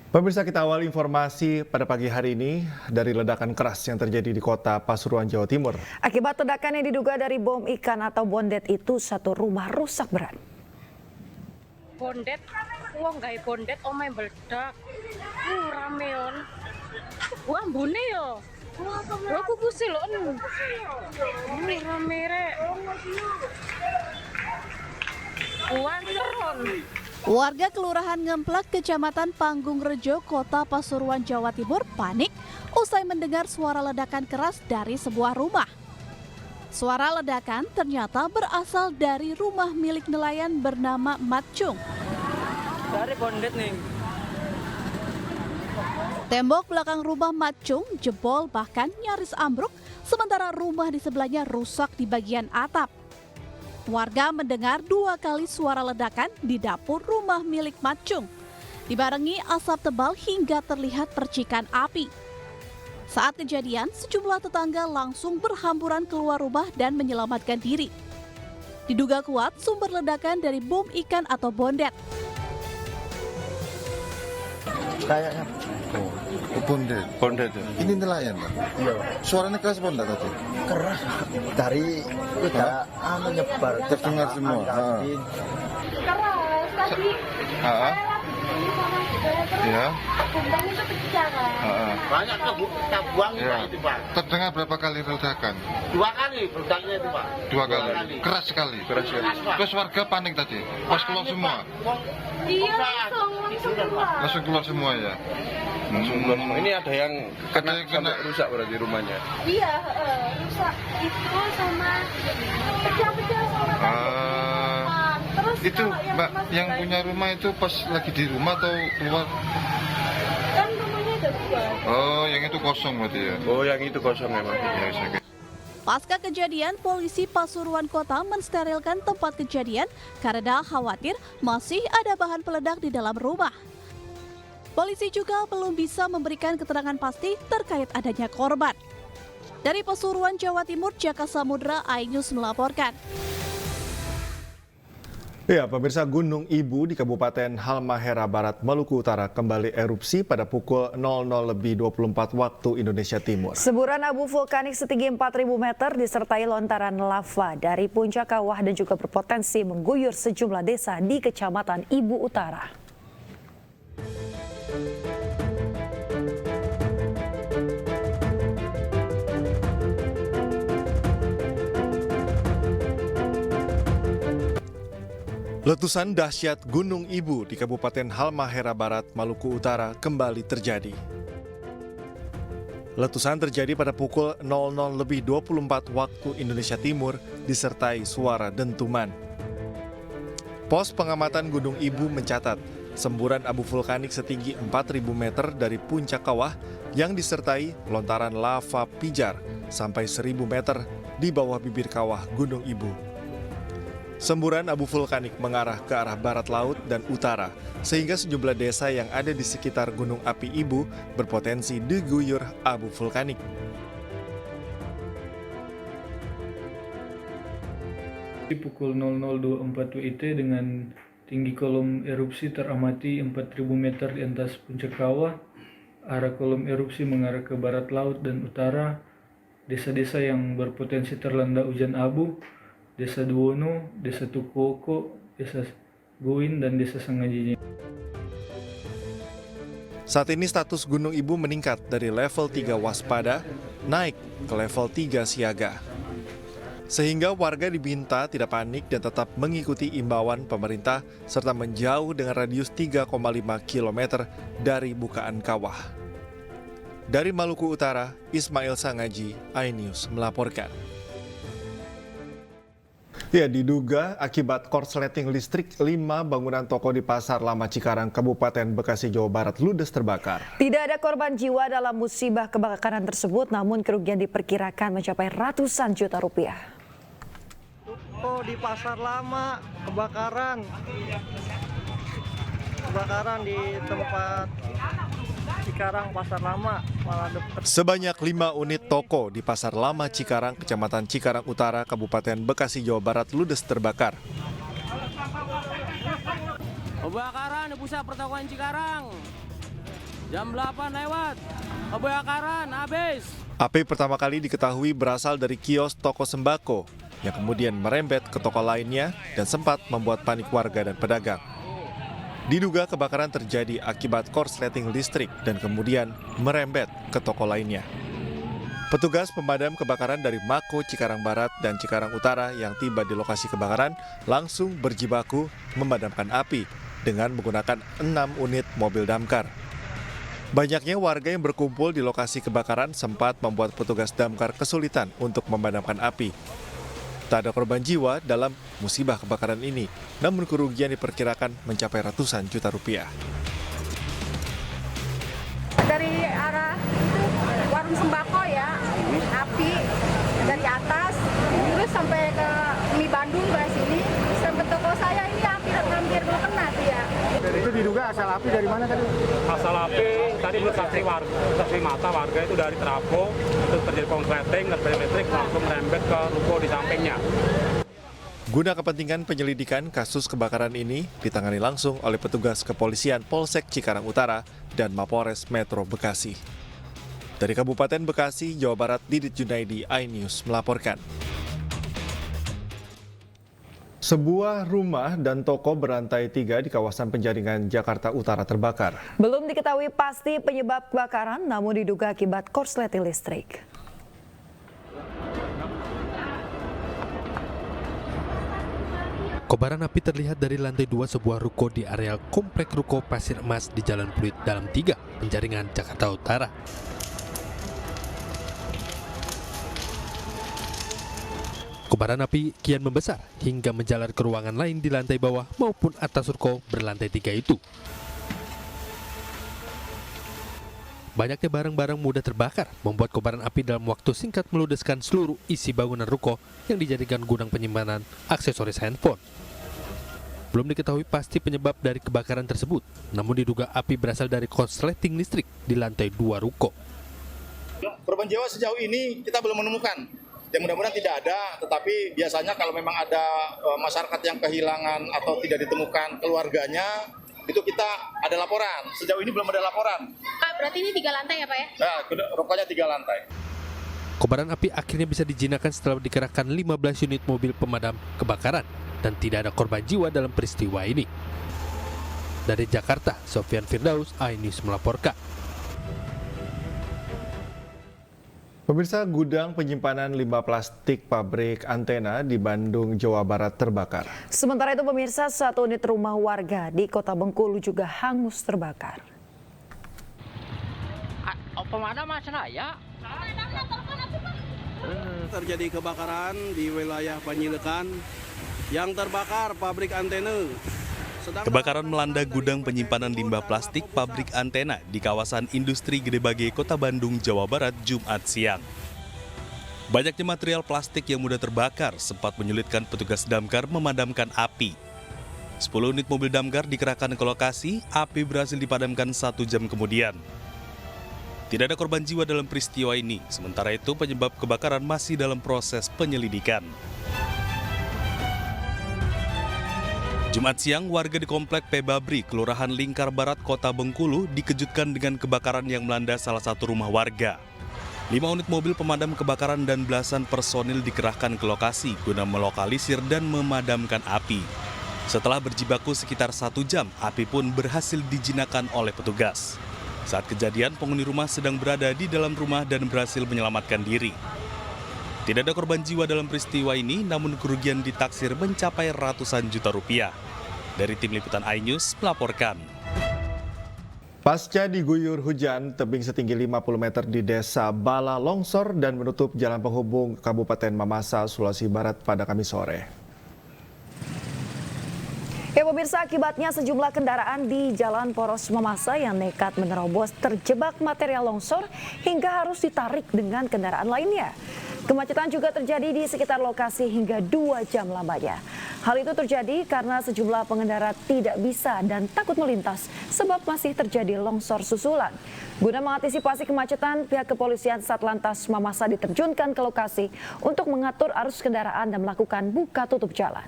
Pemirsa, kita awal informasi pada pagi hari ini dari ledakan keras yang terjadi di kota Pasuruan, Jawa Timur. Akibat ledakan yang diduga dari bom ikan atau bondet itu, satu rumah rusak berat. Bondet, uang gawe bondet, omae meledak. Rameon. Wah, ambune yo. Lho kukusi lho. Rame rek. Uang teron. Warga Kelurahan Ngemplak, Kecamatan Panggungrejo, Kota Pasuruan, Jawa Timur panik usai mendengar suara ledakan keras dari sebuah rumah. Suara ledakan ternyata berasal dari rumah milik nelayan bernama Matcung. Dari bondet nih. Tembok belakang rumah Matcung jebol bahkan nyaris ambruk, sementara rumah di sebelahnya rusak di bagian atap. Warga mendengar 2 kali suara ledakan di dapur rumah milik Matcung, dibarengi asap tebal hingga terlihat percikan api. Saat kejadian, sejumlah tetangga langsung berhamburan keluar rumah dan menyelamatkan diri. Diduga kuat sumber ledakan dari bom ikan atau bondet. Kayaknya bondet ya. Ini nelayan, Pak. Iya, Suaranya keras apa enggak tadi? keras dari kita menyebar Terdengar semua. Keras tadi saya lagi beli sama saudara Ya. bundang itu pecah kan. Banyak kita buang itu Pak. Terdengar berapa kali ledakan? 2 kali beledaknya itu Pak. 2 kali. Keras sekali. Pak. Terus warga panik tadi. Pas keluar semua. Iya langsung keluar. Langsung keluar semua ya. Ini ada yang Ada yang kena. sampai rusak berarti rumahnya. Iya rusak itu sama pecah-pecah sama Ah, terus itu kalau Mbak masih yang lain, punya rumah itu pas lagi di rumah atau keluar? kan rumahnya ada 2. Oh, yang itu kosong berarti ya. Oh, yang itu kosong memang. Ya, saya kira. Pasca kejadian, polisi Pasuruan Kota mensterilkan tempat kejadian karena khawatir masih ada bahan peledak di dalam rumah. Polisi juga belum bisa memberikan keterangan pasti terkait adanya korban. Dari Pasuruan, Jawa Timur, Jaka Samudra, iNews melaporkan. Ya, pemirsa, Gunung Ibu di Kabupaten Halmahera Barat, Maluku Utara kembali erupsi pada pukul 00:24 waktu Indonesia Timur. Semburan abu vulkanik setinggi 4.000 meter disertai lontaran lava dari puncak kawah dan juga berpotensi mengguyur sejumlah desa di Kecamatan Ibu Utara. Letusan dahsyat Gunung Ibu di Kabupaten Halmahera Barat, Maluku Utara kembali terjadi. Letusan terjadi pada pukul 00:24 waktu Indonesia Timur disertai suara dentuman. Pos pengamatan Gunung Ibu mencatat semburan abu vulkanik setinggi 4.000 meter dari puncak kawah yang disertai lontaran lava pijar sampai 1.000 meter di bawah bibir kawah Gunung Ibu. Semburan abu vulkanik mengarah ke arah barat laut dan utara, sehingga sejumlah desa yang ada di sekitar Gunung Api Ibu berpotensi diguyur abu vulkanik. Di pukul 00.24 WIT dengan tinggi kolom erupsi teramati 4.000 meter di atas puncak kawah. Arah kolom erupsi mengarah ke barat laut dan utara. Desa-desa yang berpotensi terlanda hujan abu, Desa Duwono, Desa Tukoko, Desa Guin, dan Desa Sangajinya. Saat ini status Gunung Ibu meningkat dari level 3 waspada naik ke level 3 siaga. Sehingga warga diminta tidak panik dan tetap mengikuti imbauan pemerintah serta menjauh dengan radius 3,5 km dari bukaan kawah. Dari Maluku Utara, Ismail Sangaji, iNews melaporkan. Ya, diduga akibat korsleting listrik, 5 bangunan toko di Pasar Lama Cikarang, Kabupaten Bekasi, Jawa Barat ludes terbakar. Tidak ada korban jiwa dalam musibah kebakaran tersebut, namun kerugian diperkirakan mencapai ratusan juta rupiah. Toko di Pasar Lama kebakaran di tempat Cikarang Pasar Lama malah dekat. Sebanyak 5 unit toko di Pasar Lama Cikarang, Kecamatan Cikarang Utara, Kabupaten Bekasi, Jawa Barat ludes terbakar. Kebakaran di pusat pertokoan Cikarang. Jam 8 lewat. Kebakaran habis. Api pertama kali diketahui berasal dari kios toko sembako yang kemudian merembet ke toko lainnya dan sempat membuat panik warga dan pedagang. Diduga kebakaran terjadi akibat korsleting listrik dan kemudian merembet ke toko lainnya. Petugas pemadam kebakaran dari Mako, Cikarang Barat, dan Cikarang Utara yang tiba di lokasi kebakaran langsung berjibaku memadamkan api dengan menggunakan 6 unit mobil damkar. Banyaknya warga yang berkumpul di lokasi kebakaran sempat membuat petugas damkar kesulitan untuk memadamkan api. Tak ada korban jiwa dalam musibah kebakaran ini, namun kerugian diperkirakan mencapai ratusan juta rupiah. Dari arah itu warung sembako ya, api dari atas, terus sampai ke mie Bandung ke sini, sampai toko saya ini api hampir mau kena sih ya. Itu diduga asal api dari mana tadi? Asal api tadi menurut saksi mata warga itu dari trafo, terus terjadi korsleting, dan listrik langsung merembet ke ruko di sampingnya. Guna kepentingan penyelidikan kasus kebakaran ini ditangani langsung oleh petugas kepolisian Polsek Cikarang Utara dan Mapores Metro Bekasi. Dari Kabupaten Bekasi, Jawa Barat, Didit Junaidi, iNews melaporkan. Sebuah rumah dan toko berantai 3 di kawasan Penjaringan, Jakarta Utara terbakar. Belum diketahui pasti penyebab kebakaran, namun diduga akibat korsleting listrik. Kobaran api terlihat dari lantai 2 sebuah ruko di areal Komplek Ruko Pasir Emas di Jalan Pluit Dalam 3, Penjaringan, Jakarta Utara. Kobaran api kian membesar hingga menjalar ke ruangan lain di lantai bawah maupun atas ruko berlantai 3 itu. Banyaknya barang-barang mudah terbakar membuat kobaran api dalam waktu singkat meludeskan seluruh isi bangunan ruko yang dijadikan gudang penyimpanan aksesoris handphone. Belum diketahui pasti penyebab dari kebakaran tersebut, namun diduga api berasal dari korsleting listrik di lantai 2 ruko. Korban jiwa sejauh ini kita belum menemukan. Ya mudah-mudahan tidak ada, tetapi biasanya kalau memang ada masyarakat yang kehilangan atau tidak ditemukan keluarganya, itu kita ada laporan. Sejauh ini belum ada laporan. Pak, berarti ini 3 lantai ya Pak ya? Ya, rukonya 3 lantai. Kobaran api akhirnya bisa dijinakkan setelah dikerahkan 15 unit mobil pemadam kebakaran dan tidak ada korban jiwa dalam peristiwa ini. Dari Jakarta, Sofyan Firdaus, iNews melaporkan. Pemirsa, gudang penyimpanan limbah plastik pabrik Antena di Bandung, Jawa Barat terbakar. Sementara itu pemirsa, 1 unit rumah warga di Kota Bengkulu juga hangus terbakar. Pemadam ya? Terjadi kebakaran di wilayah Panjilekan yang terbakar pabrik antena. Kebakaran melanda gudang penyimpanan limbah plastik pabrik Antena di kawasan industri Gedebage, Kota Bandung, Jawa Barat, Jumat siang. Banyaknya material plastik yang mudah terbakar sempat menyulitkan petugas damkar memadamkan api. 10 unit mobil damkar dikerahkan ke lokasi, api berhasil dipadamkan 1 jam kemudian. Tidak ada korban jiwa dalam peristiwa ini, sementara itu penyebab kebakaran masih dalam proses penyelidikan. Jumat siang, warga di Komplek Pebabri, Kelurahan Lingkar Barat, Kota Bengkulu dikejutkan dengan kebakaran yang melanda salah satu rumah warga. 5 unit mobil pemadam kebakaran dan belasan personil dikerahkan ke lokasi guna melokalisir dan memadamkan api. Setelah berjibaku sekitar 1 jam, api pun berhasil dijinakkan oleh petugas. Saat kejadian, penghuni rumah sedang berada di dalam rumah dan berhasil menyelamatkan diri. Tidak ada korban jiwa dalam peristiwa ini, namun kerugian ditaksir mencapai ratusan juta rupiah. Dari Tim Liputan iNews melaporkan. Pasca diguyur hujan, tebing setinggi 50 meter di Desa Bala longsor dan menutup jalan penghubung Kabupaten Mamasa, Sulawesi Barat pada Kamis sore. Ya pemirsa, akibatnya sejumlah kendaraan di Jalan Poros Mamasa yang nekat menerobos terjebak material longsor hingga harus ditarik dengan kendaraan lainnya. Kemacetan juga terjadi di sekitar lokasi hingga 2 jam lamanya. Hal itu terjadi karena sejumlah pengendara tidak bisa dan takut melintas sebab masih terjadi longsor susulan. Guna mengantisipasi kemacetan, pihak kepolisian Satlantas Mamasa diterjunkan ke lokasi untuk mengatur arus kendaraan dan melakukan buka tutup jalan.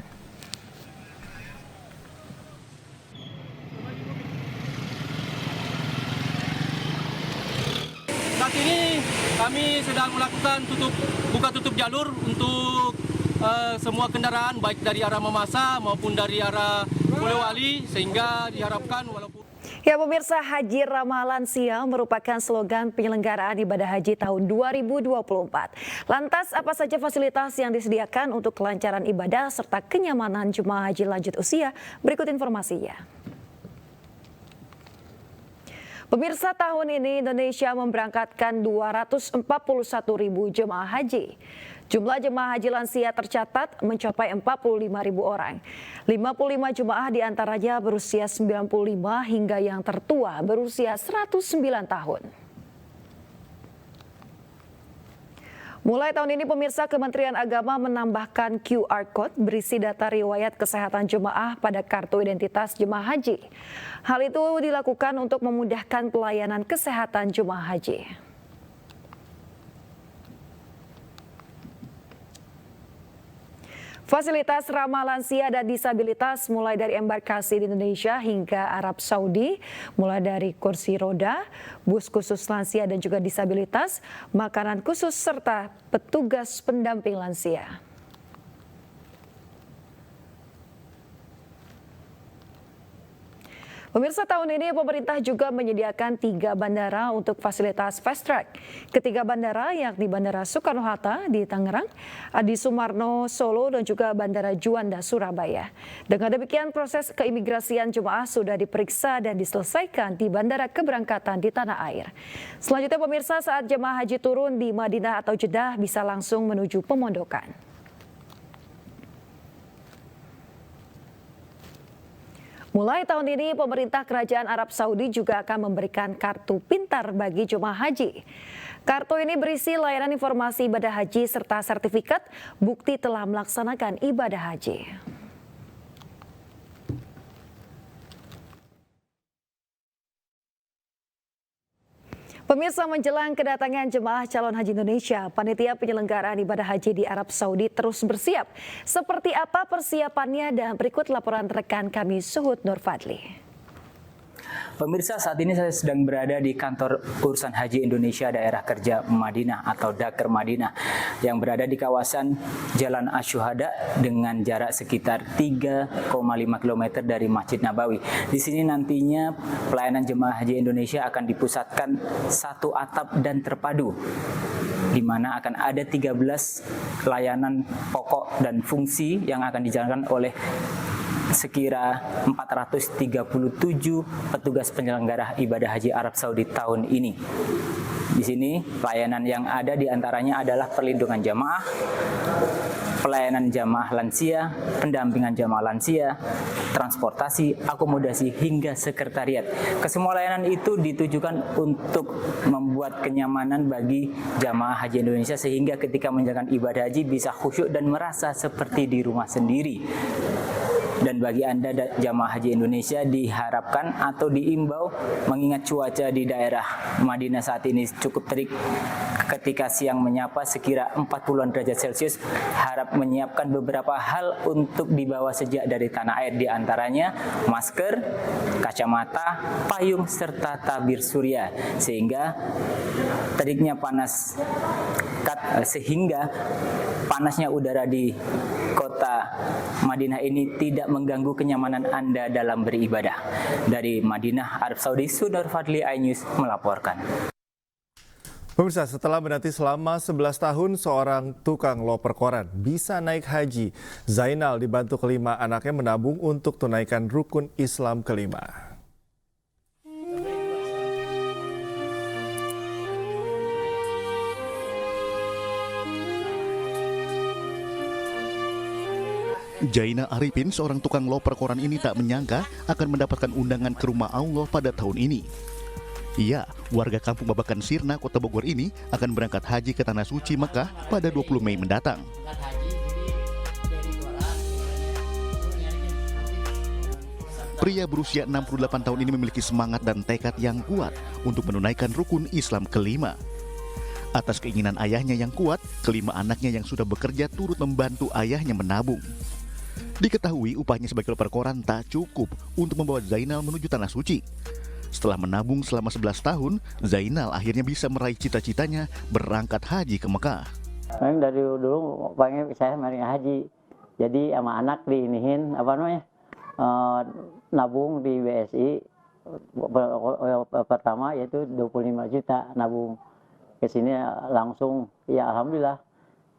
Saat ini kami sedang melakukan buka tutup jalur untuk semua kendaraan baik dari arah Mamasa maupun dari arah Polewali, sehingga diharapkan walaupun Ya pemirsa, Haji Ramah Lansia merupakan slogan penyelenggaraan ibadah haji tahun 2024. Lantas apa saja fasilitas yang disediakan untuk kelancaran ibadah serta kenyamanan jemaah haji lanjut usia? Berikut informasinya. Pemirsa, tahun ini Indonesia memberangkatkan 241.000 jemaah haji. Jumlah jemaah haji lansia tercatat mencapai 45.000 orang. 55 jemaah diantaranya berusia 95 hingga yang tertua berusia 109 tahun. Mulai tahun ini pemirsa, Kementerian Agama menambahkan QR Code berisi data riwayat kesehatan jemaah pada kartu identitas jemaah haji. Hal itu dilakukan untuk memudahkan pelayanan kesehatan jemaah haji. Fasilitas ramah lansia dan disabilitas mulai dari embarkasi di Indonesia hingga Arab Saudi, mulai dari kursi roda, bus khusus lansia dan juga disabilitas, makanan khusus serta petugas pendamping lansia. Pemirsa, tahun ini pemerintah juga menyediakan 3 bandara untuk fasilitas fast track. Ketiga bandara yakni Bandara Soekarno-Hatta di Tangerang, Adi Sumarno Solo dan juga Bandara Juanda Surabaya. Dengan demikian proses keimigrasian jemaah sudah diperiksa dan diselesaikan di bandara keberangkatan di tanah air. Selanjutnya pemirsa, saat jemaah haji turun di Madinah atau Jeddah bisa langsung menuju pemondokan. Mulai tahun ini, pemerintah Kerajaan Arab Saudi juga akan memberikan kartu pintar bagi jemaah haji. Kartu ini berisi layanan informasi ibadah haji serta sertifikat bukti telah melaksanakan ibadah haji. Pemirsa, menjelang kedatangan jemaah calon haji Indonesia, panitia penyelenggaraan ibadah haji di Arab Saudi terus bersiap. Seperti apa persiapannya dan berikut laporan rekan kami Suhud Nur Fadli. Pemirsa, saat ini saya sedang berada di kantor urusan haji Indonesia daerah kerja Madinah atau Daker Madinah yang berada di kawasan Jalan Asy-Syuhada dengan jarak sekitar 3,5 km dari Masjid Nabawi. Di sini nantinya pelayanan jemaah haji Indonesia akan dipusatkan satu atap dan terpadu, di mana akan ada 13 layanan pokok dan fungsi yang akan dijalankan oleh sekira 437 petugas penyelenggara ibadah haji Arab Saudi tahun ini. Di sini pelayanan yang ada diantaranya adalah perlindungan jamaah, pelayanan jamaah lansia, pendampingan jamaah lansia, transportasi, akomodasi hingga sekretariat. Kesemua layanan itu ditujukan untuk membuat kenyamanan bagi jamaah haji Indonesia sehingga ketika menjalankan ibadah haji bisa khusyuk dan merasa seperti di rumah sendiri. Dan bagi Anda jamaah haji Indonesia diharapkan atau diimbau, mengingat cuaca di daerah Madinah saat ini cukup terik, ketika siang menyapa sekira 40-an derajat Celcius, harap menyiapkan beberapa hal untuk dibawa sejak dari tanah air, diantaranya masker, kacamata, payung, serta tabir surya, sehingga teriknya panas sehingga panasnya udara di kota Madinah ini tidak mengganggu kenyamanan Anda dalam beribadah. Dari Madinah, Arab Saudi, Suhud Nur Fadli, iNews melaporkan. Pemirsa, setelah menanti selama 11 tahun, seorang tukang loper koran bisa naik haji. Zainal dibantu kelima anaknya menabung untuk tunaikan rukun Islam kelima. Jaina Arifin, seorang tukang loper koran ini tak menyangka akan mendapatkan undangan ke rumah Allah pada tahun ini. Ia, warga kampung Babakan Sirna, Kota Bogor ini akan berangkat haji ke Tanah Suci Mekah pada 20 Mei mendatang. Pria berusia 68 tahun ini memiliki semangat dan tekad yang kuat untuk menunaikan rukun Islam kelima. Atas keinginan ayahnya yang kuat, kelima anaknya yang sudah bekerja turut membantu ayahnya menabung. Diketahui upahnya sebagai loper koran tak cukup untuk membawa Zainal menuju Tanah Suci. Setelah menabung selama 11 tahun, Zainal akhirnya bisa meraih cita-citanya berangkat haji ke Mekah. Dari dulu pengen saya mari haji. Jadi sama anak diinihin nabung di BSI pertama yaitu 25 juta nabung. Ke sini langsung ya alhamdulillah.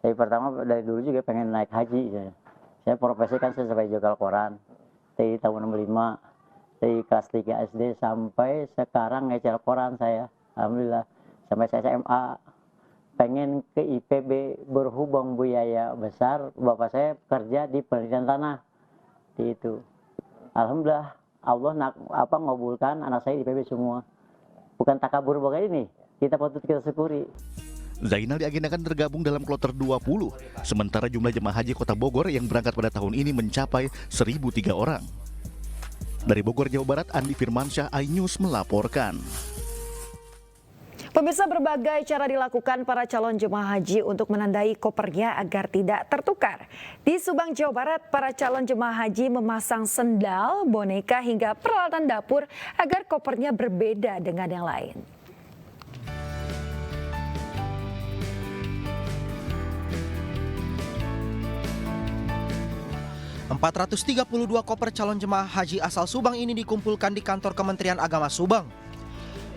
Dari dulu juga pengen naik haji saya. Saya profesi kan sebagai jual koran. Dari tahun 65, dari kelas 3 SD sampai sekarang ngecel koran saya, alhamdulillah, sampai saya SMA. Pengen ke IPB berhubung biaya besar, bapak saya kerja di penelitian tanah, di itu. Alhamdulillah, Allah ngabulkan anak saya di IPB semua. Bukan takabur begini nih, kita patut kita syukuri. Zainal diagendakan tergabung dalam kloter 20, sementara jumlah jemaah haji Kota Bogor yang berangkat pada tahun ini mencapai 1.003 orang. Dari Bogor, Jawa Barat, Andi Firmansyah, iNews melaporkan. Pemirsa, berbagai cara dilakukan para calon jemaah haji untuk menandai kopernya agar tidak tertukar. Di Subang, Jawa Barat, para calon jemaah haji memasang sendal, boneka hingga peralatan dapur agar kopernya berbeda dengan yang lain. 432 koper calon jemaah haji asal Subang ini dikumpulkan di kantor Kementerian Agama Subang.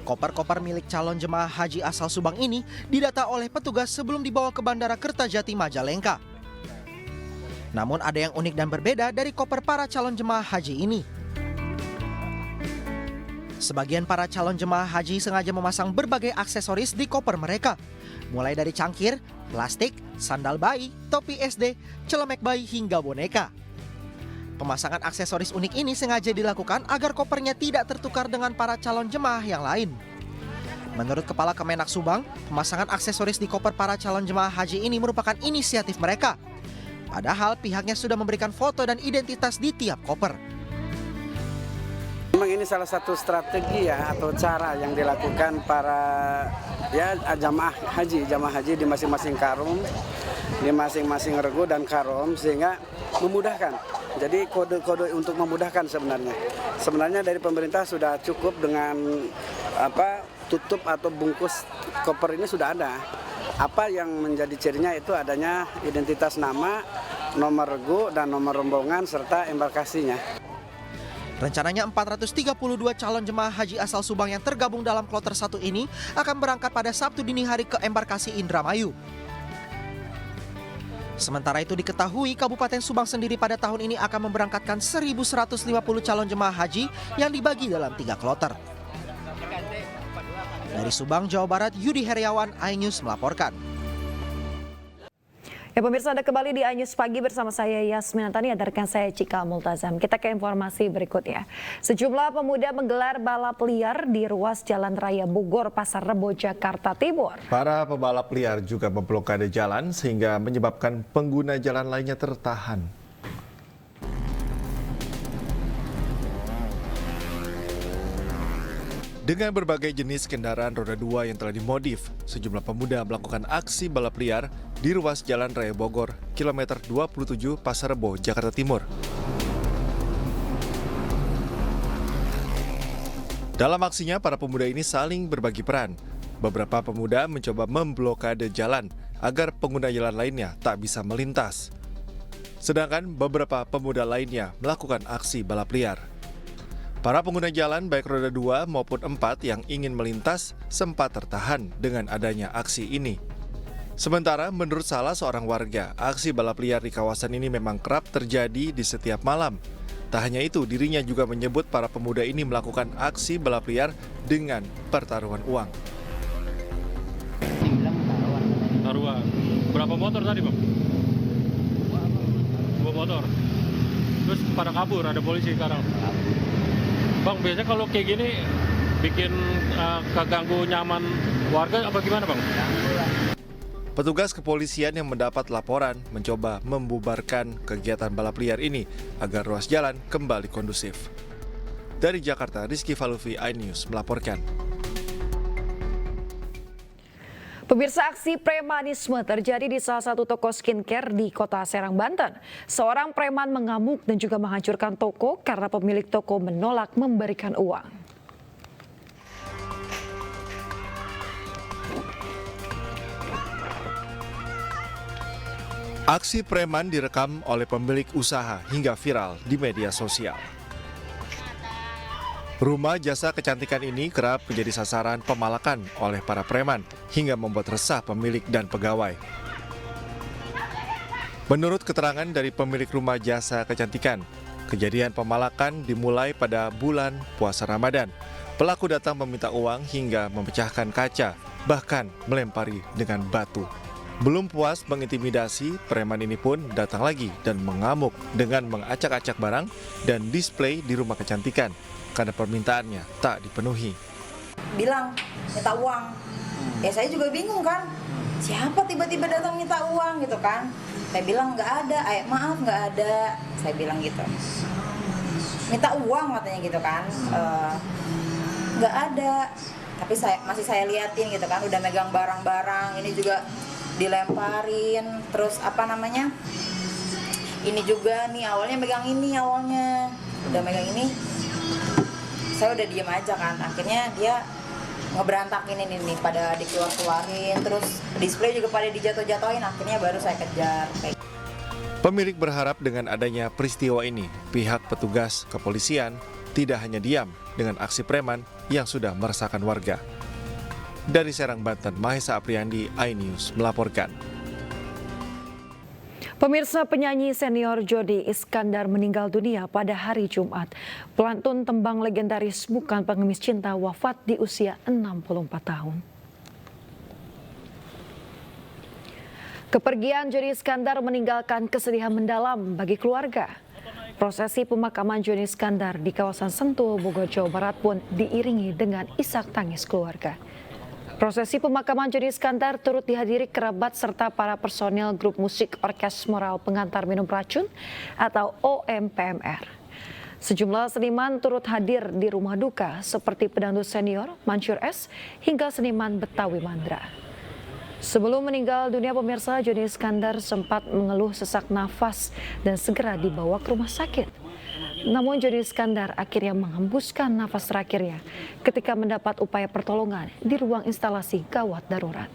Koper-koper milik calon jemaah haji asal Subang ini didata oleh petugas sebelum dibawa ke Bandara Kertajati Majalengka. Namun ada yang unik dan berbeda dari koper para calon jemaah haji ini. Sebagian para calon jemaah haji sengaja memasang berbagai aksesoris di koper mereka, mulai dari cangkir, plastik, sandal bayi, topi SD, celemek bayi hingga boneka. Pemasangan aksesoris unik ini sengaja dilakukan agar kopernya tidak tertukar dengan para calon jemaah yang lain. Menurut Kepala Kemenak Subang, pemasangan aksesoris di koper para calon jemaah haji ini merupakan inisiatif mereka. Padahal pihaknya sudah memberikan foto dan identitas di tiap koper. Memang ini salah satu strategi ya atau cara yang dilakukan para jamaah haji di masing-masing karum, di masing-masing regu dan karom sehingga memudahkan. Jadi kode-kode untuk memudahkan sebenarnya. Sebenarnya dari pemerintah sudah cukup dengan tutup atau bungkus koper ini sudah ada. Apa yang menjadi cirinya itu adanya identitas nama, nomor regu dan nomor rombongan serta embarkasinya. Rencananya 432 calon jemaah haji asal Subang yang tergabung dalam kloter 1 ini akan berangkat pada Sabtu dini hari ke embarkasi Indramayu. Sementara itu diketahui Kabupaten Subang sendiri pada tahun ini akan memberangkatkan 1.150 calon jemaah haji yang dibagi dalam 3 kloter. Dari Subang, Jawa Barat, Yudi Heriawan, iNews melaporkan. Ya pemirsa, Anda kembali di iNews Pagi bersama saya Yasmin Antani, adarkan saya Cika Multazam. Kita ke informasi berikutnya. Sejumlah pemuda menggelar balap liar di ruas Jalan Raya Bogor, Pasar Rebo, Jakarta Timur. Para pebalap liar juga memblokade jalan sehingga menyebabkan pengguna jalan lainnya tertahan. Dengan berbagai jenis kendaraan roda 2 yang telah dimodif, sejumlah pemuda melakukan aksi balap liar di ruas Jalan Raya Bogor, kilometer 27 Pasar Rebo, Jakarta Timur. Dalam aksinya, para pemuda ini saling berbagi peran. Beberapa pemuda mencoba memblokade jalan agar pengguna jalan lainnya tak bisa melintas. Sedangkan beberapa pemuda lainnya melakukan aksi balap liar. Para pengguna jalan baik roda 2 maupun 4 yang ingin melintas sempat tertahan dengan adanya aksi ini. Sementara menurut salah seorang warga, aksi balap liar di kawasan ini memang kerap terjadi di setiap malam. Tak hanya itu, dirinya juga menyebut para pemuda ini melakukan aksi balap liar dengan pertaruhan uang. Taruhan. Berapa motor tadi, Bang? 2 motor. Terus pada kabur, ada polisi sekarang. Bang, biasanya kalau kayak gini bikin keganggu nyaman warga apa gimana, Bang? Petugas kepolisian yang mendapat laporan mencoba membubarkan kegiatan balap liar ini agar ruas jalan kembali kondusif. Dari Jakarta, Rizky Falufi, iNews melaporkan. Pemirsa, aksi premanisme terjadi di salah satu toko skincare di Kota Serang, Banten. Seorang preman mengamuk dan juga menghancurkan toko karena pemilik toko menolak memberikan uang. Aksi preman direkam oleh pemilik usaha hingga viral di media sosial. Rumah jasa kecantikan ini kerap menjadi sasaran pemalakan oleh para preman hingga membuat resah pemilik dan pegawai. Menurut keterangan dari pemilik rumah jasa kecantikan, kejadian pemalakan dimulai pada bulan puasa Ramadan. Pelaku datang meminta uang hingga memecahkan kaca, bahkan melempari dengan batu. Belum puas mengintimidasi, preman ini pun datang lagi dan mengamuk dengan mengacak-acak barang dan display di rumah kecantikan karena permintaannya tak dipenuhi. Bilang minta uang, ya saya juga bingung kan, siapa tiba-tiba datang minta uang gitu kan. Saya bilang nggak ada, maaf nggak ada, saya bilang gitu. Minta uang katanya gitu kan, nggak ada, tapi masih saya liatin gitu kan, udah megang barang-barang, ini juga dilemparin, terus ini juga nih awalnya megang ini, udah megang ini, saya udah diem aja kan, akhirnya dia ngeberantakin ini nih, pada dikeluarin, terus display juga pada dijatuh-jatuhin, akhirnya baru saya kejar. Pemilik berharap dengan adanya peristiwa ini, pihak petugas kepolisian tidak hanya diam dengan aksi preman yang sudah meresahkan warga. Dari Serang, Banten, Mahesa Apriandi, iNews melaporkan. Pemirsa, penyanyi senior Jody Iskandar meninggal dunia pada hari Jumat. Pelantun tembang legendaris Bukan Pengemis Cinta wafat di usia 64 tahun. Kepergian Jody Iskandar meninggalkan kesedihan mendalam bagi keluarga. Prosesi pemakaman Jody Iskandar di kawasan Sentul, Bogor, Jawa Barat pun diiringi dengan isak tangis keluarga. Prosesi pemakaman Jody Iskandar turut dihadiri kerabat serta para personil grup musik Orkes Moral Pengantar Minum Racun atau OMPMR. Sejumlah seniman turut hadir di rumah duka seperti pedangdut senior Mansur S hingga seniman Betawi Mandra. Sebelum meninggal dunia, pemirsa, Jody Iskandar sempat mengeluh sesak nafas dan segera dibawa ke rumah sakit. Namun Jody Iskandar akhirnya menghembuskan nafas terakhirnya ketika mendapat upaya pertolongan di ruang instalasi gawat darurat.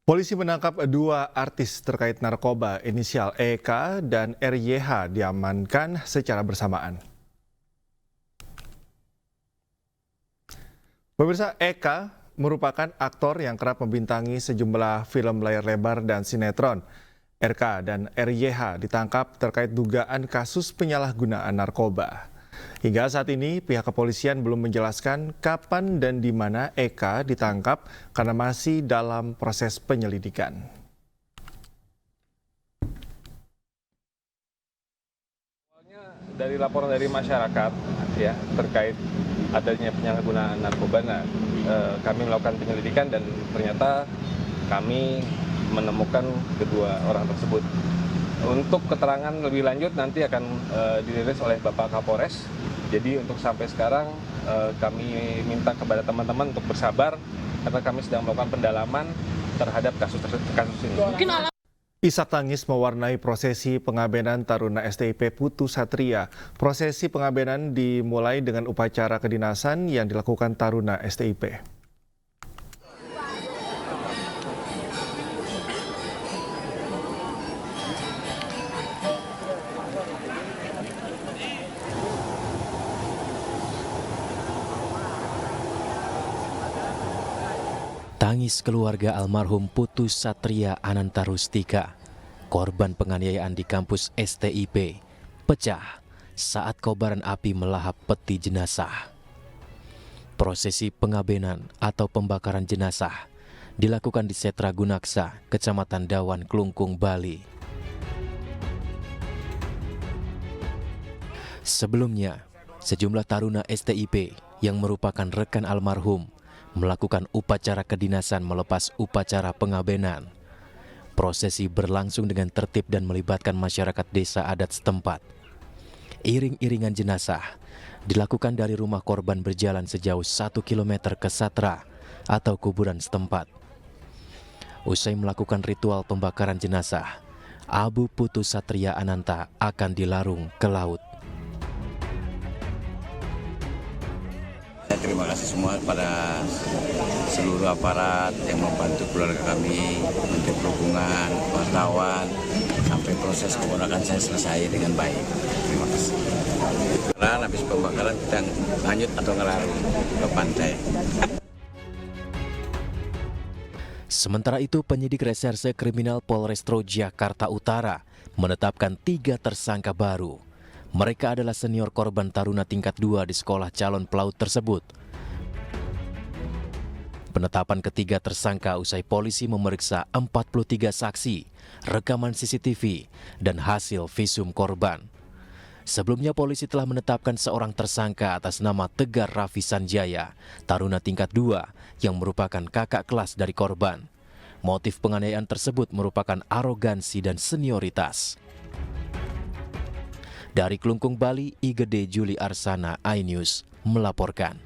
Polisi menangkap 2 artis terkait narkoba inisial EK dan RYH diamankan secara bersamaan. Pemirsa, EK merupakan aktor yang kerap membintangi sejumlah film layar lebar dan sinetron. RK dan RYH ditangkap terkait dugaan kasus penyalahgunaan narkoba. Hingga saat ini pihak kepolisian belum menjelaskan kapan dan di mana EK ditangkap karena masih dalam proses penyelidikan. Dari laporan dari masyarakat ya terkait adanya penyalahgunaan narkoba, kami melakukan penyelidikan dan ternyata kami menemukan kedua orang tersebut. Untuk keterangan lebih lanjut nanti akan dirilis oleh Bapak Kapolres. Jadi untuk sampai sekarang kami minta kepada teman-teman untuk bersabar karena kami sedang melakukan pendalaman terhadap kasus ini. Isak tangis mewarnai prosesi pengabenan Taruna STIP Putu Satria. Prosesi pengabenan dimulai dengan upacara kedinasan yang dilakukan Taruna STIP. Tangis keluarga almarhum Putu Satria Ananta Rustika, korban penganiayaan di kampus STIP, pecah saat kobaran api melahap peti jenazah. Prosesi pengabenan atau pembakaran jenazah dilakukan di Setra Gunaksa, Kecamatan Dawan, Klungkung, Bali. Sebelumnya, sejumlah taruna STIP yang merupakan rekan almarhum melakukan upacara kedinasan melepas upacara pengabenan. Prosesi berlangsung dengan tertib dan melibatkan masyarakat desa adat setempat. Iring-iringan jenazah dilakukan dari rumah korban berjalan sejauh 1 km ke Satra atau kuburan setempat. Usai melakukan ritual pembakaran jenazah, abu Putu Satria Ananta akan dilarung ke laut. Terima kasih kasih semua pada seluruh aparat yang membantu keluarga kami, Menteri Perhubungan, wartawan, sampai proses keponakan saya selesai dengan baik. Terima kasih. Karena habis pembakaran kita lanjut atau ngelarung ke pantai. Sementara itu, penyidik Reserse Kriminal Polrestro Jakarta Utara menetapkan 3 tersangka baru. Mereka adalah senior korban taruna tingkat 2 di sekolah calon pelaut tersebut. Penetapan ketiga tersangka usai polisi memeriksa 43 saksi, rekaman CCTV, dan hasil visum korban. Sebelumnya polisi telah menetapkan seorang tersangka atas nama Tegar Raffi Sanjaya, taruna tingkat 2 yang merupakan kakak kelas dari korban. Motif penganiayaan tersebut merupakan arogansi dan senioritas. Dari Kelungkung, Bali, Igede Juli Arsana, iNews melaporkan.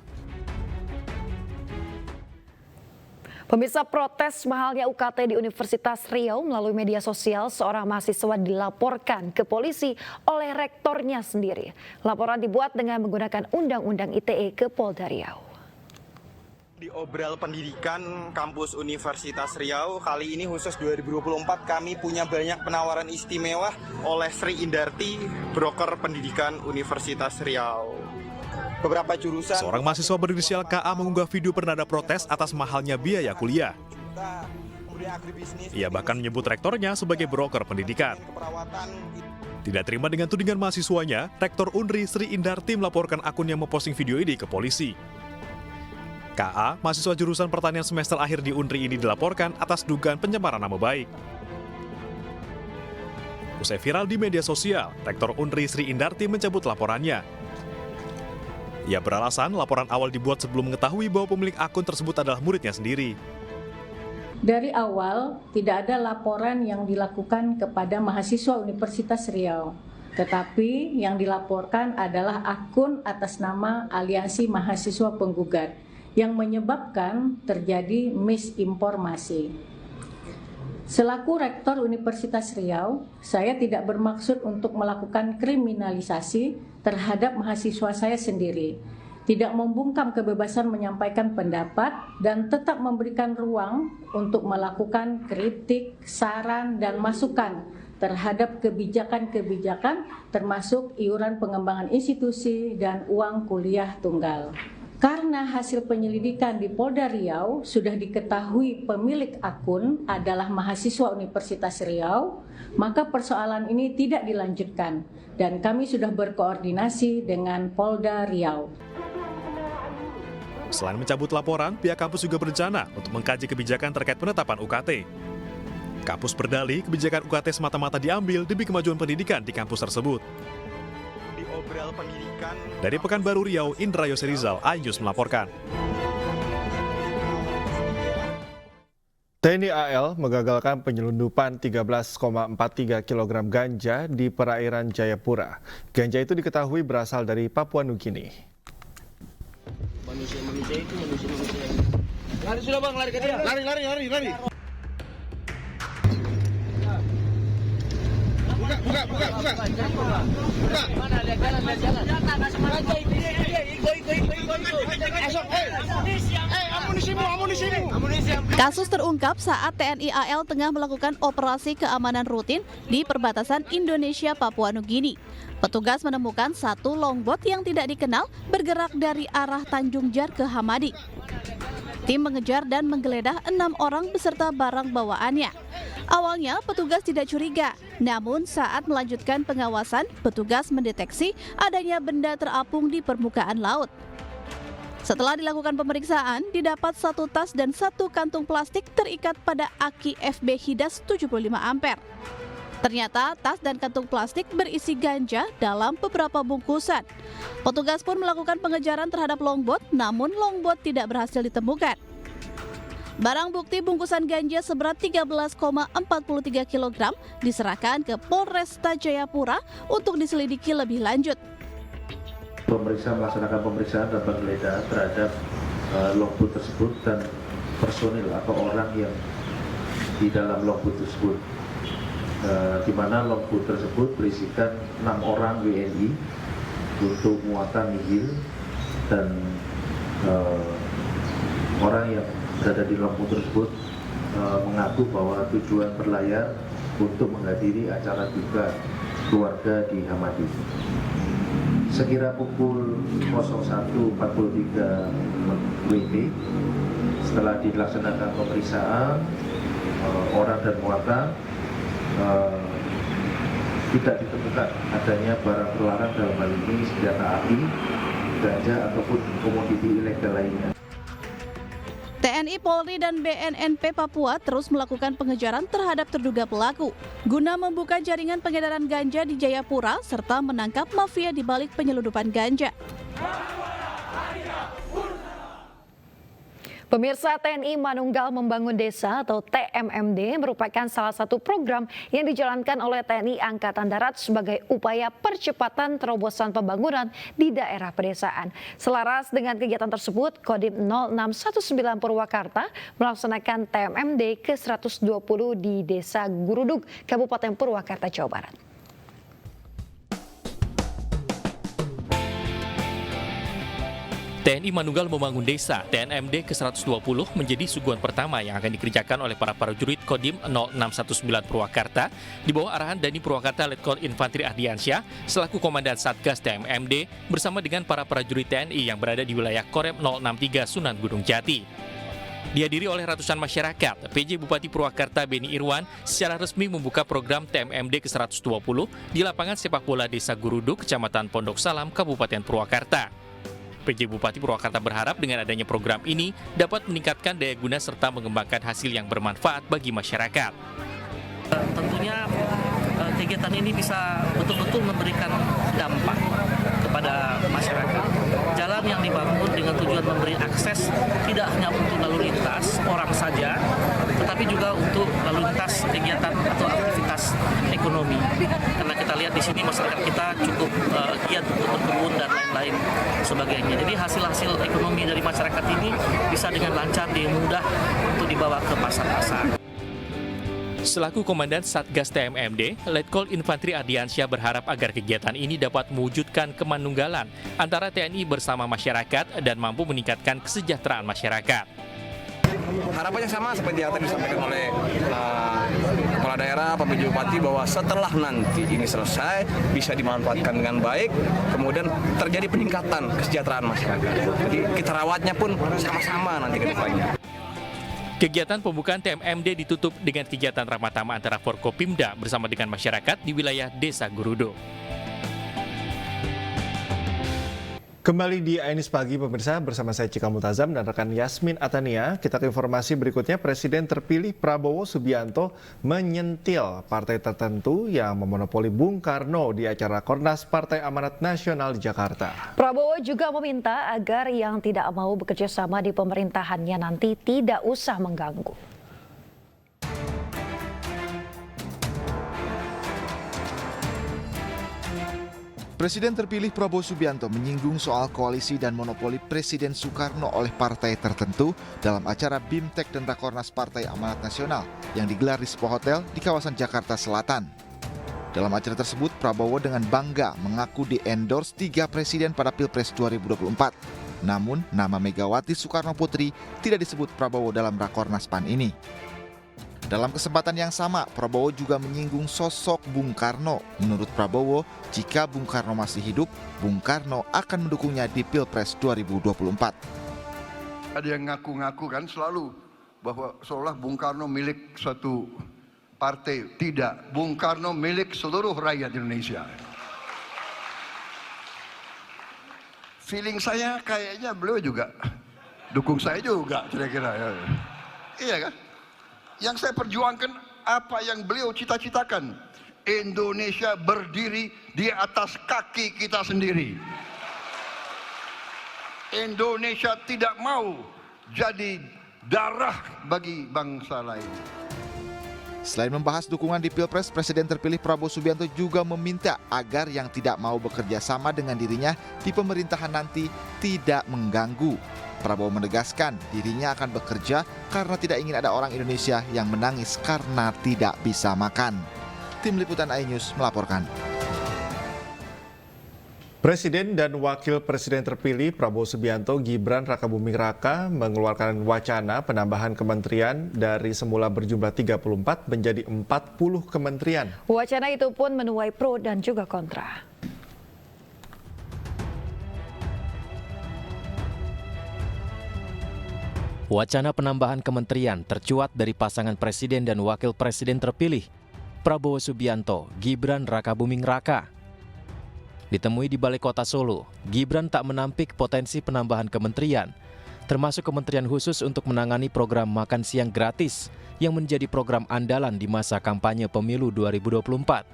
Pemirsa, protes mahalnya UKT di Universitas Riau melalui media sosial, seorang mahasiswa dilaporkan ke polisi oleh rektornya sendiri. Laporan dibuat dengan menggunakan Undang-Undang ITE ke Polda Riau. Di Obral Pendidikan Kampus Universitas Riau, kali ini khusus 2024 kami punya banyak penawaran istimewa oleh Sri Indarti, broker pendidikan Universitas Riau. Beberapa jurusan. Seorang mahasiswa berinisial KA mengunggah video bernada protes atas mahalnya biaya kuliah. Ia bahkan menyebut rektornya sebagai broker pendidikan. Tidak terima dengan tudingan mahasiswanya, Rektor Unri Sri Indarti melaporkan akun yang memposting video ini ke polisi. KA, mahasiswa jurusan pertanian semester akhir di Unri ini dilaporkan atas dugaan pencemaran nama baik. Usai viral di media sosial, Rektor Unri Sri Indarti mencabut laporannya. Ia beralasan laporan awal dibuat sebelum mengetahui bahwa pemilik akun tersebut adalah muridnya sendiri. Dari awal, tidak ada laporan yang dilakukan kepada mahasiswa Universitas Riau. Tetapi yang dilaporkan adalah akun atas nama Aliansi Mahasiswa Penggugat yang menyebabkan terjadi misinformasi. Selaku Rektor Universitas Riau, saya tidak bermaksud untuk melakukan kriminalisasi terhadap mahasiswa saya sendiri, tidak membungkam kebebasan menyampaikan pendapat, dan tetap memberikan ruang untuk melakukan kritik, saran, dan masukan terhadap kebijakan-kebijakan termasuk iuran pengembangan institusi dan uang kuliah tunggal. Karena hasil penyelidikan di Polda Riau sudah diketahui pemilik akun adalah mahasiswa Universitas Riau, maka persoalan ini tidak dilanjutkan dan kami sudah berkoordinasi dengan Polda Riau. Selain mencabut laporan, pihak kampus juga berencana untuk mengkaji kebijakan terkait penetapan UKT. Kampus berdalih kebijakan UKT semata-mata diambil demi kemajuan pendidikan di kampus tersebut. Dari Pekanbaru Riau, Indra Yoserizal, iNews melaporkan. TNI AL mengagalkan penyelundupan 13,43 kg ganja di perairan Jayapura. Ganja itu diketahui berasal dari Papua Nugini. Manusia itu manusia. Lari sudah bang, lari ke dia. Lari. Buka. Mana lihat jalan. Kasus terungkap saat TNI AL tengah melakukan operasi keamanan rutin di perbatasan Indonesia Papua Nugini. Petugas menemukan satu longboat yang tidak dikenal bergerak dari arah Tanjung Jar ke Hamadi. Tim mengejar dan menggeledah 6 orang beserta barang bawaannya. Awalnya petugas tidak curiga, namun saat melanjutkan pengawasan, petugas mendeteksi adanya benda terapung di permukaan laut. Setelah dilakukan pemeriksaan, didapat 1 tas dan 1 kantung plastik terikat pada aki FB Hidas 75 ampere. Ternyata tas dan kantung plastik berisi ganja dalam beberapa bungkusan. Petugas pun melakukan pengejaran terhadap longboat, namun longboat tidak berhasil ditemukan. Barang bukti bungkusan ganja seberat 13,43 kg diserahkan ke Polresta Jayapura untuk diselidiki lebih lanjut. Pemeriksa melaksanakan pemeriksaan dan penggeledahan terhadap longboat tersebut dan personil atau orang yang di dalam longboat tersebut. Di mana longboat tersebut berisikan 6 orang WNI untuk muatan nihil dan orang yang berada di Lombok tersebut mengaku bahwa tujuan berlayar untuk menghadiri acara duka keluarga di Hamadi. Sekira pukul 01.43 WIB, setelah dilaksanakan pemeriksaan orang dan muatan, tidak ditemukan adanya barang terlarang, dalam hal ini senjata api, ganja ataupun komoditi ilegal lainnya. TNI, Polri, dan BNNP Papua terus melakukan pengejaran terhadap terduga pelaku guna membuka jaringan pengedaran ganja di Jayapura serta menangkap mafia di balik penyelundupan ganja. Pemirsa, TNI Manunggal Membangun Desa atau TMMD merupakan salah satu program yang dijalankan oleh TNI Angkatan Darat sebagai upaya percepatan terobosan pembangunan di daerah pedesaan. Selaras dengan kegiatan tersebut, Kodim 0619 Purwakarta melaksanakan TMMD ke-120 di Desa Gurudug, Kabupaten Purwakarta, Jawa Barat. TNI Manunggal Membangun Desa (TNMD) ke-120 menjadi suguhan pertama yang akan dikerjakan oleh para prajurit Kodim 0619 Purwakarta di bawah arahan Dandim Purwakarta Letkol Infantri Ardiansyah selaku Komandan Satgas TMMD bersama dengan para prajurit TNI yang berada di wilayah Korem 063 Sunan Gunung Jati. Dihadiri oleh ratusan masyarakat, PJ Bupati Purwakarta Beni Irwan secara resmi membuka program TMMD ke-120 di lapangan sepak bola Desa Gurudug, Kecamatan Pondok Salam, Kabupaten Purwakarta. PJ Bupati Purwakarta berharap dengan adanya program ini dapat meningkatkan daya guna serta mengembangkan hasil yang bermanfaat bagi masyarakat. Tentunya kegiatan ini bisa betul-betul memberikan dampak kepada masyarakat. Jalan yang dibangun dengan tujuan memberi akses tidak hanya untuk lalu lintas orang saja, tetapi juga untuk lalu lintas kegiatan atau aktivitas ekonomi. Karena kita lihat di sini masyarakat kita cukup giat untuk berkebun dan lain-lain sebagainya. Jadi hasil-hasil ekonomi dari masyarakat ini bisa dengan lancar, mudah untuk dibawa ke pasar-pasar. Selaku Komandan Satgas TMMD, Letkol Infantri Ardiansyah berharap agar kegiatan ini dapat mewujudkan kemanunggalan antara TNI bersama masyarakat dan mampu meningkatkan kesejahteraan masyarakat. Harapannya sama seperti yang tadi disampaikan oleh Kepala Daerah, Pak PJ Bupati, bahwa setelah nanti ini selesai bisa dimanfaatkan dengan baik, kemudian terjadi peningkatan kesejahteraan masyarakat. Jadi kita rawatnya pun sama-sama nanti ke depannya. Kegiatan pembukaan TMMD ditutup dengan kegiatan ramah tamah antara Forkopimda bersama dengan masyarakat di wilayah Desa Gurudug. Kembali di Ainis Pagi, pemirsa, bersama saya Cika Multazam dan rekan Yasmin Atania. Kita ke informasi berikutnya. Presiden terpilih Prabowo Subianto menyentil partai tertentu yang memonopoli Bung Karno di acara Kornas Partai Amanat Nasional di Jakarta. Prabowo juga meminta agar yang tidak mau bekerja sama di pemerintahannya nanti tidak usah mengganggu. Presiden terpilih Prabowo Subianto menyinggung soal koalisi dan monopoli Presiden Soekarno oleh partai tertentu dalam acara BIMTEK dan Rakornas Partai Amanat Nasional yang digelar di sebuah hotel di kawasan Jakarta Selatan. Dalam acara tersebut, Prabowo dengan bangga mengaku di-endorse 3 presiden pada Pilpres 2024. Namun, nama Megawati Soekarno Putri tidak disebut Prabowo dalam Rakornas PAN ini. Dalam kesempatan yang sama, Prabowo juga menyinggung sosok Bung Karno. Menurut Prabowo, jika Bung Karno masih hidup, Bung Karno akan mendukungnya di Pilpres 2024. Ada yang ngaku-ngaku kan selalu bahwa seolah Bung Karno milik suatu partai. Tidak, Bung Karno milik seluruh rakyat Indonesia. Feeling saya kayaknya beliau juga dukung saya juga kira-kira. Iya kan? Yang saya perjuangkan apa yang beliau cita-citakan. Indonesia berdiri di atas kaki kita sendiri. Indonesia tidak mau jadi darah bagi bangsa lain. Selain membahas dukungan di Pilpres, Presiden terpilih Prabowo Subianto juga meminta agar yang tidak mau bekerja sama dengan dirinya di pemerintahan nanti tidak mengganggu. Prabowo menegaskan dirinya akan bekerja karena tidak ingin ada orang Indonesia yang menangis karena tidak bisa makan. Tim Liputan iNews melaporkan. Presiden dan Wakil Presiden terpilih Prabowo Subianto Gibran Rakabuming Raka mengeluarkan wacana penambahan kementerian dari semula berjumlah 34 menjadi 40 kementerian. Wacana itu pun menuai pro dan juga kontra. Wacana penambahan kementerian tercuat dari pasangan presiden dan wakil presiden terpilih, Prabowo Subianto, Gibran Rakabuming Raka. Ditemui di Balai Kota Solo, Gibran tak menampik potensi penambahan kementerian, termasuk kementerian khusus untuk menangani program makan siang gratis yang menjadi program andalan di masa kampanye pemilu 2024.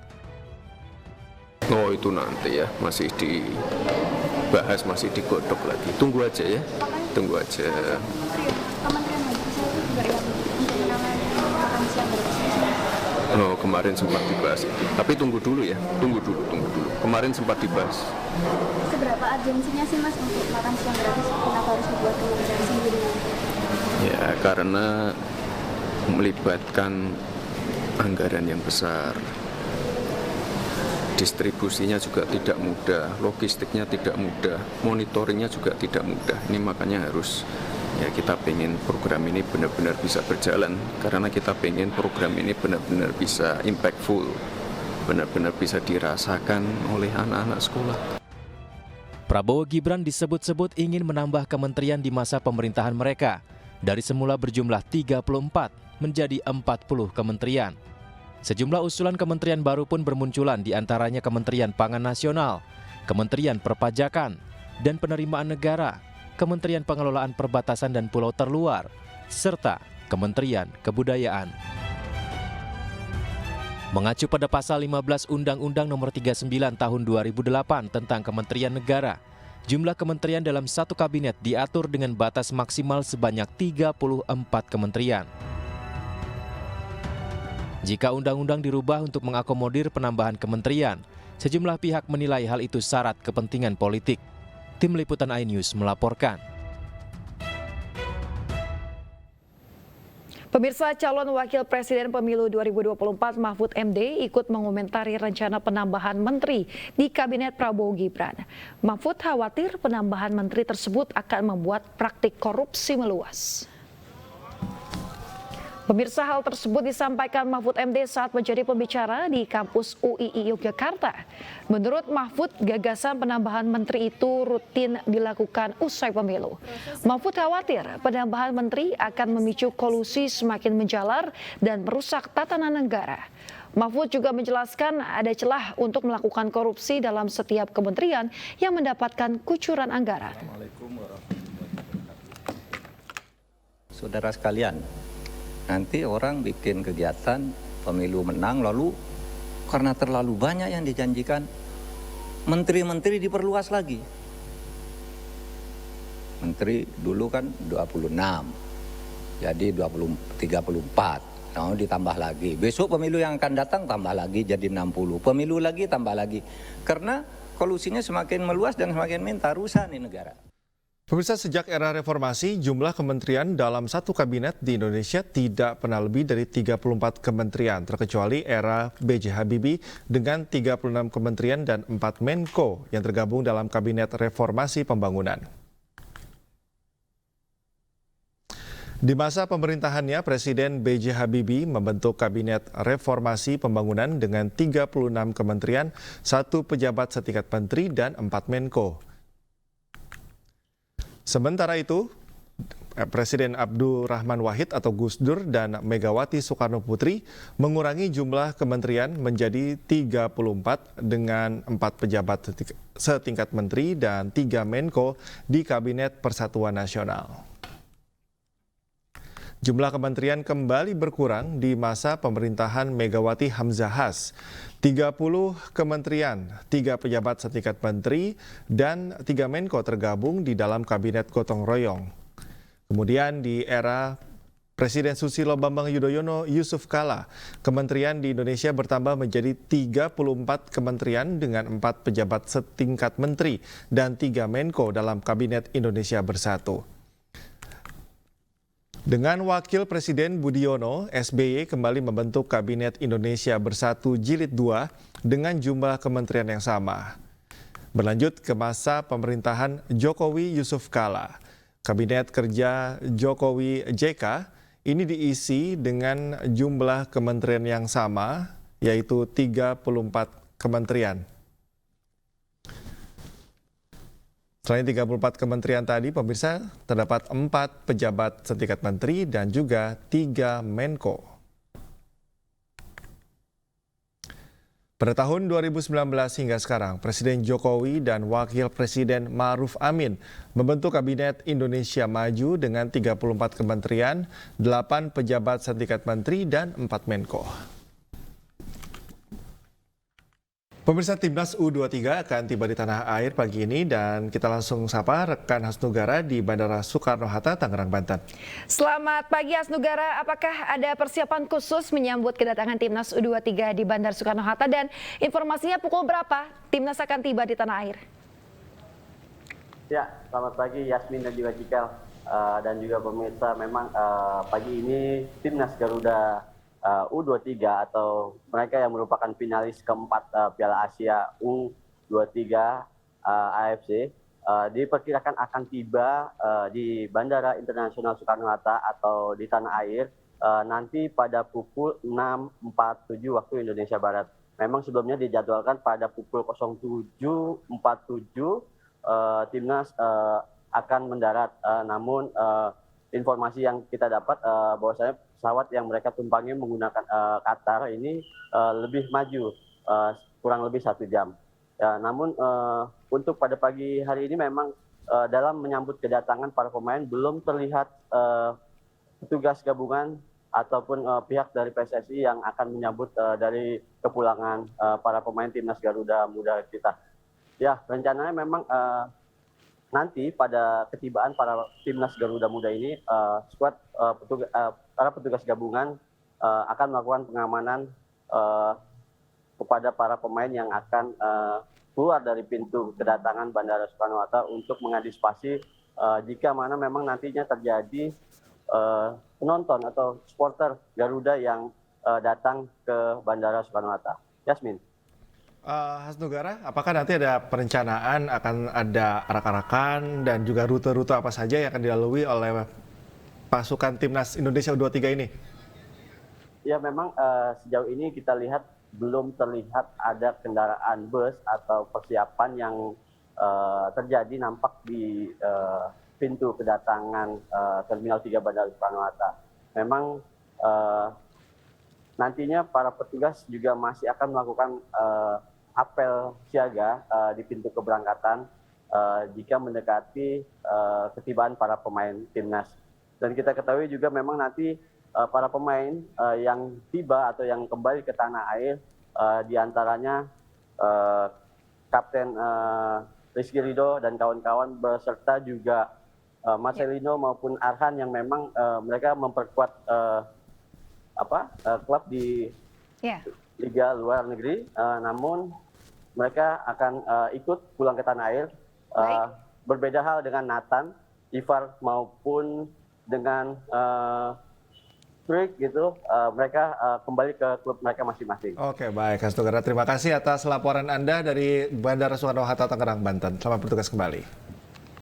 Oh, itu nanti ya, masih dibahas, masih digodok lagi. Tunggu aja ya, tunggu aja. Oh, kemarin sempat dibahas itu. Tapi tunggu dulu ya, tunggu dulu. Kemarin sempat dibahas. Seberapa urgensinya sih Mas untuk makan siang gratis? Kenapa harus dibuat kementerian sendiri? Ya, karena melibatkan anggaran yang besar. Distribusinya juga tidak mudah, logistiknya tidak mudah, monitoringnya juga tidak mudah. Ini makanya harus ya kita pengen program ini benar-benar bisa berjalan karena kita pengen program ini benar-benar bisa impactful, benar-benar bisa dirasakan oleh anak-anak sekolah. Prabowo Gibran disebut-sebut ingin menambah kementerian di masa pemerintahan mereka dari semula berjumlah 34 menjadi 40 kementerian. Sejumlah usulan kementerian baru pun bermunculan, di antaranya Kementerian Pangan Nasional, Kementerian Perpajakan dan Penerimaan Negara, Kementerian Pengelolaan Perbatasan dan Pulau Terluar, serta Kementerian Kebudayaan. Mengacu pada pasal 15 Undang-Undang Nomor 39 Tahun 2008 tentang Kementerian Negara, jumlah kementerian dalam satu kabinet diatur dengan batas maksimal sebanyak 34 kementerian. Jika undang-undang dirubah untuk mengakomodir penambahan kementerian, sejumlah pihak menilai hal itu syarat kepentingan politik. Tim Liputan iNews melaporkan. Pemirsa, calon wakil presiden pemilu 2024 Mahfud MD ikut mengomentari rencana penambahan menteri di kabinet Prabowo Gibran. Mahfud khawatir penambahan menteri tersebut akan membuat praktik korupsi meluas. Pemirsa, hal tersebut disampaikan Mahfud MD saat menjadi pembicara di kampus UII Yogyakarta. Menurut Mahfud, gagasan penambahan menteri itu rutin dilakukan usai pemilu. Mahfud khawatir penambahan menteri akan memicu kolusi semakin menjalar dan merusak tatanan negara. Mahfud juga menjelaskan ada celah untuk melakukan korupsi dalam setiap kementerian yang mendapatkan kucuran anggaran. Saudara sekalian, nanti orang bikin kegiatan pemilu menang, lalu karena terlalu banyak yang dijanjikan, menteri-menteri diperluas lagi. Menteri dulu kan 26, jadi 34, nah, ditambah lagi. Besok pemilu yang akan datang tambah lagi jadi 60, pemilu lagi tambah lagi. Karena kolusinya semakin meluas dan semakin minta, rusak nih negara. Pemirsa, sejak era reformasi, jumlah kementerian dalam satu kabinet di Indonesia tidak pernah lebih dari 34 kementerian, terkecuali era B.J. Habibie dengan 36 kementerian dan 4 Menko yang tergabung dalam kabinet reformasi pembangunan. Di masa pemerintahannya, Presiden B.J. Habibie membentuk kabinet reformasi pembangunan dengan 36 kementerian, 1 pejabat setingkat menteri, dan 4 Menko. Sementara itu, Presiden Abdurrahman Wahid atau Gus Dur dan Megawati Soekarno Putri mengurangi jumlah kementerian menjadi 34 dengan 4 pejabat setingkat menteri dan 3 Menko di Kabinet Persatuan Nasional. Jumlah kementerian kembali berkurang di masa pemerintahan Megawati Hamzahas. 30 kementerian, 3 pejabat setingkat menteri, dan 3 Menko tergabung di dalam Kabinet Gotong Royong. Kemudian di era Presiden Susilo Bambang Yudhoyono Yusuf Kala, kementerian di Indonesia bertambah menjadi 34 kementerian dengan 4 pejabat setingkat menteri dan 3 Menko dalam Kabinet Indonesia Bersatu. Dengan Wakil Presiden Budiono, SBY kembali membentuk Kabinet Indonesia Bersatu Jilid 2 dengan jumlah kementerian yang sama. Berlanjut ke masa pemerintahan Jokowi Yusuf Kala, Kabinet Kerja Jokowi JK ini diisi dengan jumlah kementerian yang sama, yaitu 34 kementerian. Selain 34 kementerian tadi, pemirsa, terdapat 4 pejabat setingkat menteri dan juga 3 Menko. Pada tahun 2019 hingga sekarang, Presiden Jokowi dan Wakil Presiden Ma'ruf Amin membentuk Kabinet Indonesia Maju dengan 34 kementerian, 8 pejabat setingkat menteri, dan 4 Menko. Pemirsa, Timnas U23 akan tiba di tanah air pagi ini dan kita langsung sapa rekan Hasnugara di Bandara Soekarno-Hatta, Tangerang, Banten. Selamat pagi Hasnugara, apakah ada persiapan khusus menyambut kedatangan Timnas U23 di Bandara Soekarno-Hatta dan informasinya pukul berapa Timnas akan tiba di tanah air? Ya, selamat pagi Yasmin dan juga Cikel dan juga pemirsa. Memang pagi ini Timnas Garuda U23 atau mereka yang merupakan finalis keempat Piala Asia U23 AFC diperkirakan akan tiba di Bandara Internasional Soekarno-Hatta atau di tanah air nanti pada pukul 6.47 waktu Indonesia Barat. Memang sebelumnya dijadwalkan pada pukul 07.47 Timnas akan mendarat, namun informasi yang kita dapat bahwasanya pesawat yang mereka tumpangi menggunakan Qatar ini lebih maju, kurang lebih 1 jam. Ya, namun untuk pada pagi hari ini memang dalam menyambut kedatangan para pemain belum terlihat petugas gabungan ataupun pihak dari PSSI yang akan menyambut dari kepulangan para pemain Timnas Garuda Muda kita. Ya, rencananya memang nanti pada ketibaan para Timnas Garuda Muda ini, skuad para petugas gabungan akan melakukan pengamanan kepada para pemain yang akan keluar dari pintu kedatangan Bandara Soekarno-Hatta untuk mengantisipasi jika mana memang nantinya terjadi penonton atau supporter Garuda yang datang ke Bandara Soekarno-Hatta. Yasmin. Hasnugara, apakah nanti ada perencanaan akan ada arak-arakan dan juga rute-rute apa saja yang akan dilalui oleh pasukan Timnas Indonesia U23 ini? Ya, memang sejauh ini kita lihat belum terlihat ada kendaraan bus atau persiapan yang terjadi nampak di pintu kedatangan Terminal 3 Bandara Soekarno-Hatta. Memang nantinya para petugas juga masih akan melakukan apel siaga di pintu keberangkatan jika mendekati ketibaan para pemain Timnas. Dan kita ketahui juga memang nanti para pemain yang tiba atau yang kembali ke tanah air diantaranya Kapten Rizky Ridho dan kawan-kawan beserta juga Marcelino maupun Arhan yang memang mereka memperkuat klub di Liga luar negeri, namun mereka akan ikut pulang ke tanah air. Berbeda hal dengan Nathan, Ivar maupun dengan Trik gitu, mereka kembali ke klub mereka masing-masing. Oke, baik Hasnugara, terima kasih atas laporan Anda dari Bandara Soekarno-Hatta, Tangerang, Banten. Selamat bertugas kembali.